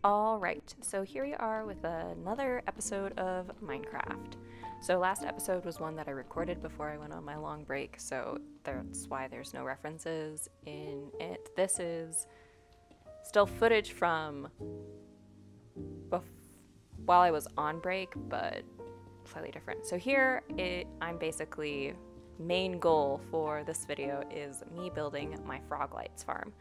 Alright, so here we are with another episode of Minecraft. So last episode was one that I recorded before I went on my long break, so that's why there's no references in it. This is still footage from while I was on break, but slightly different. So here, I'm basically, main goal for this video is me building my Froglights farm.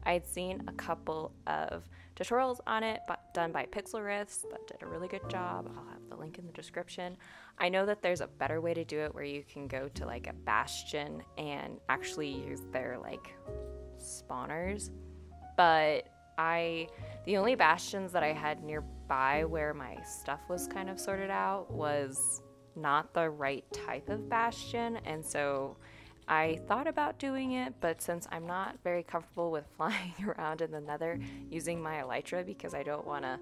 I had seen a couple of tutorials on it done by Pixelriffs that did a really good job. I'll have the link in the description. I know that there's a better way to do it where you can go to like a bastion and actually use their like spawners, but the only bastions that I had nearby where my stuff was kind of sorted out was not the right type of bastion, and so I thought about doing it, but since I'm not very comfortable with flying around in the nether using my elytra because I don't want to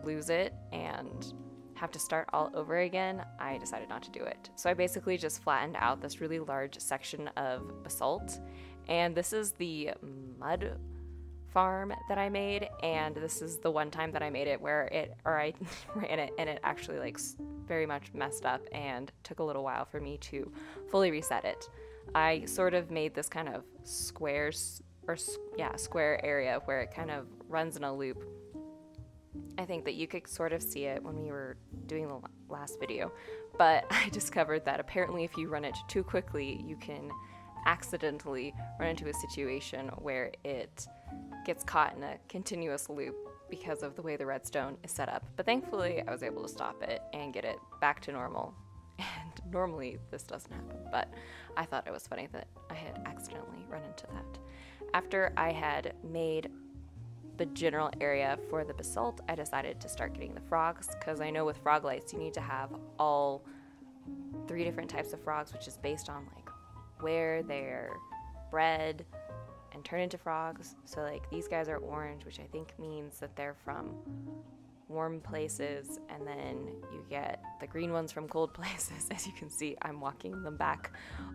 lose it and have to start all over again, I decided not to do it. So I basically just flattened out this really large section of basalt, and this is the mud farm that I made, and this is the one time that I made it where I ran it and it actually like very much messed up and took a little while for me to fully reset it. I sort of made this kind of square area where it kind of runs in a loop. I think that you could sort of see it when we were doing the last video, but I discovered that apparently if you run it too quickly, you can accidentally run into a situation where it gets caught in a continuous loop because of the way the redstone is set up. But thankfully I was able to stop it and get it back to normal. And normally this doesn't happen, but I thought it was funny that I had accidentally run into that. After I had made the general area for the basalt, I decided to start getting the frogs, because I know with Froglights you need to have all 3 different types of frogs, which is based on like where they're bred and turn into frogs. So like these guys are orange, which I think means that they're from warm places, and then you get the green ones from cold places. As you can see, I'm walking them back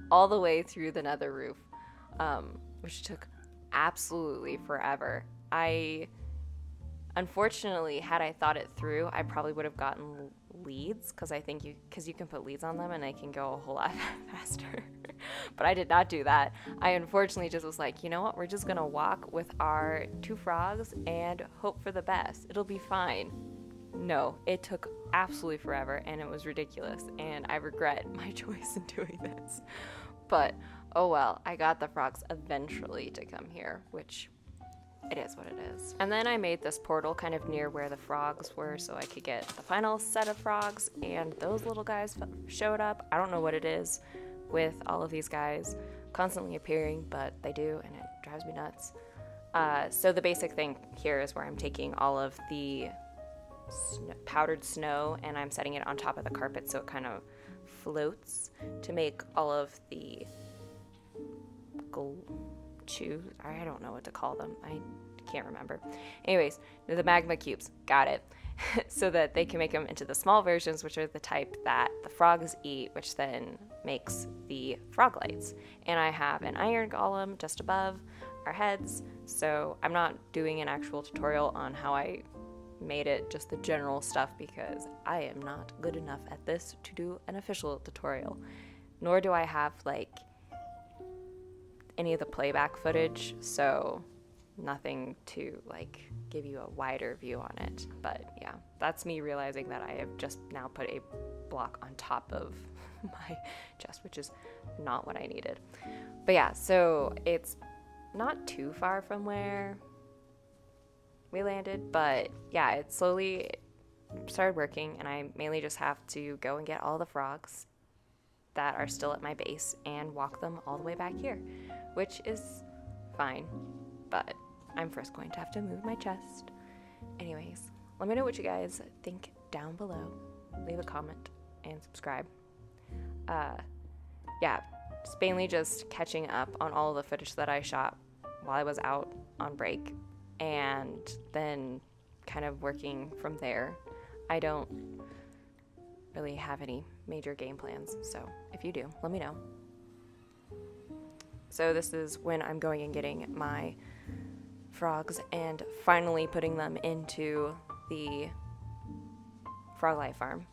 all the way through the nether roof, which took absolutely forever. Unfortunately, had I thought it through, I probably would have gotten leads, because you can put leads on them and they can go a whole lot faster. But I did not do that. I unfortunately just was like, you know what, we're just gonna walk with our 2 frogs and hope for the best. It'll be fine. No, it took absolutely forever and it was ridiculous, and I regret my choice in doing this. But oh well, I got the frogs eventually to come here, which it is what it is. And then I made this portal kind of near where the frogs were so I could get the final set of frogs, and those little guys showed up. I don't know what it is with all of these guys constantly appearing, but they do, and it drives me nuts. So the basic thing here is where I'm taking all of the powdered snow and I'm setting it on top of the carpet so it kind of floats to make all of the I don't know what to call them. I can't remember. Anyways, the magma cubes. Got it. So that they can make them into the small versions, which are the type that the frogs eat, which then makes the Froglights. And I have an iron golem just above our heads, so I'm not doing an actual tutorial on how I made it, just the general stuff, because I am not good enough at this to do an official tutorial. Nor do I have like any of the playback footage, so nothing to like give you a wider view on it. But yeah, that's me realizing that I have just now put a block on top of my chest, which is not what I needed. But yeah, so it's not too far from where we landed, but yeah, it slowly started working, and I mainly just have to go and get all the frogs that are still at my base and walk them all the way back here, which is fine, but I'm first going to have to move my chest. Anyways, let me know what you guys think down below. Leave a comment and subscribe. Yeah, it's mainly just catching up on all the footage that I shot while I was out on break, and then kind of working from there. I don't really have any major game plans, so if you do, let me know. So this is when I'm going and getting my frogs and finally putting them into the frog life farm.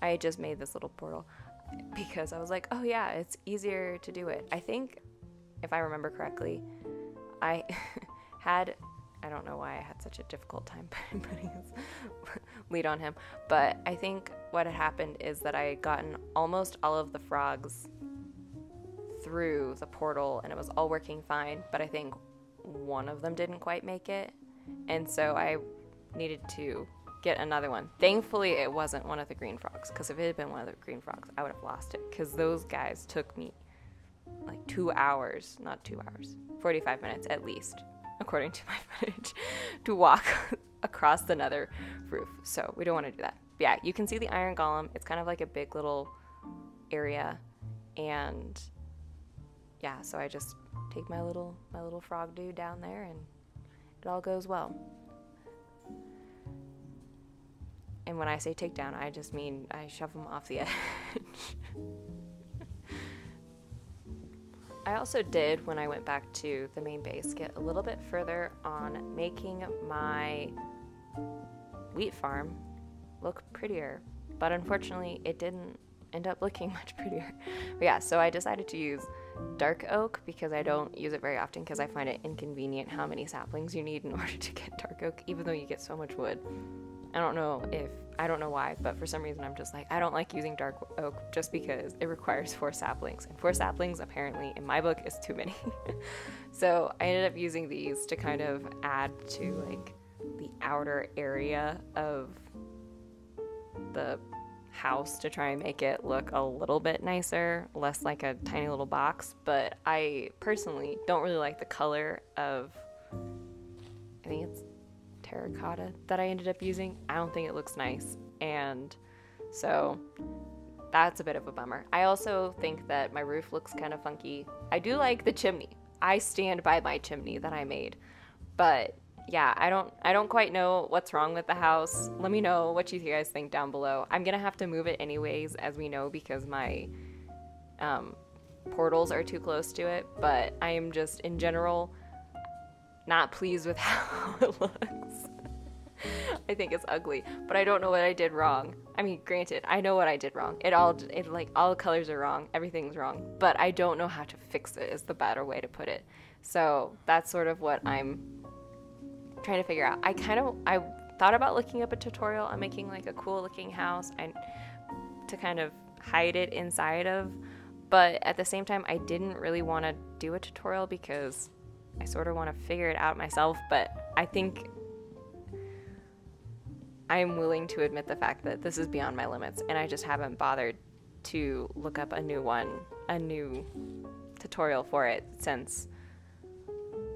I had just made this little portal because I was like, oh yeah, it's easier to do it. I think, if I remember correctly, I I don't know why I had such a difficult time putting his lead on him, but I think what had happened is that I had gotten almost all of the frogs through the portal and it was all working fine, but I think one of them didn't quite make it, and so I needed to get another one. Thankfully, it wasn't one of the green frogs, because if it had been one of the green frogs, I would have lost it, because those guys took me like 2 hours, not 2 hours, 45 minutes at least, according to my footage, to walk across the nether roof. So we don't want to do that. But yeah, you can see the iron golem. It's kind of like a big little area, and yeah, so I just take my little frog dude down there and it all goes well. And when I say take down, I just mean I shove him off the edge. I also did, when I went back to the main base, get a little bit further on making my wheat farm look prettier, but unfortunately it didn't end up looking much prettier. But yeah, so I decided to use dark oak because I don't use it very often because I find it inconvenient how many saplings you need in order to get dark oak, even though you get so much wood. I don't know why, but for some reason I'm just like, I don't like using dark oak just because it requires 4 saplings. And 4 saplings, apparently, in my book, is too many. So I ended up using these to kind of add to, like, the outer area of the house to try and make it look a little bit nicer, less like a tiny little box. But I personally don't really like the color of, I think it's terracotta that I ended up using. I don't think it looks nice, and so that's a bit of a bummer. I also think that my roof looks kind of funky. I do like the chimney. I stand by my chimney that I made, but yeah, I don't quite know what's wrong with the house. Let me know what you guys think down below. I'm gonna have to move it anyways, as we know, because my portals are too close to it, but I am just in general not pleased with how it looks. I think it's ugly, but I don't know what I did wrong. I mean, granted, I know what I did wrong. All the colors are wrong, everything's wrong, but I don't know how to fix it is the better way to put it. So that's sort of what I'm trying to figure out. I thought about looking up a tutorial on making like a cool looking house and to kind of hide it inside of, but at the same time I didn't really want to do a tutorial because I sort of want to figure it out myself, but I think I'm willing to admit the fact that this is beyond my limits, and I just haven't bothered to look up a new tutorial for it, since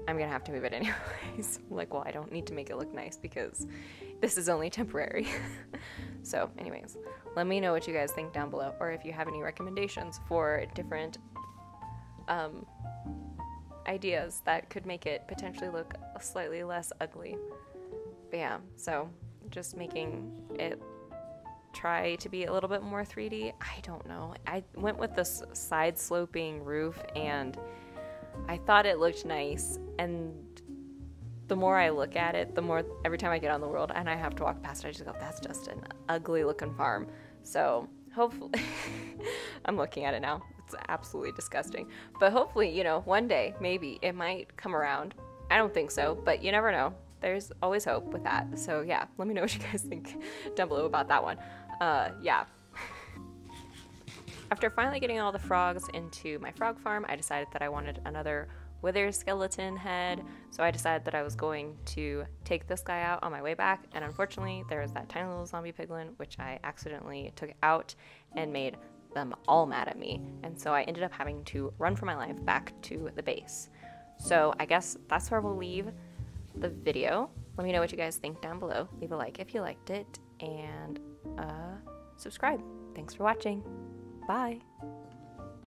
I'm gonna have to move it anyways. Like, well, I don't need to make it look nice because this is only temporary. So anyways, let me know what you guys think down below, or if you have any recommendations for different ideas that could make it potentially look slightly less ugly. But yeah, so just making it try to be a little bit more 3D. I don't know. I went with this side sloping roof and I thought it looked nice, and the more I look at it, the more every time I get on the world and I have to walk past it, I just go, that's just an ugly looking farm. So hopefully I'm looking at it now. It's absolutely disgusting. But hopefully, you know, one day, maybe, it might come around. I don't think so, but you never know. There's always hope with that. So yeah, let me know what you guys think down below about that one. Yeah. After finally getting all the frogs into my frog farm, I decided that I wanted another wither skeleton head. So I decided that I was going to take this guy out on my way back. And unfortunately, there was that tiny little zombie piglin, which I accidentally took out and made them all mad at me. And so I ended up having to run for my life back to the base. So I guess that's where we'll leave the video. Let me know what you guys think down below. Leave a like if you liked it, and subscribe. Thanks for watching. Bye.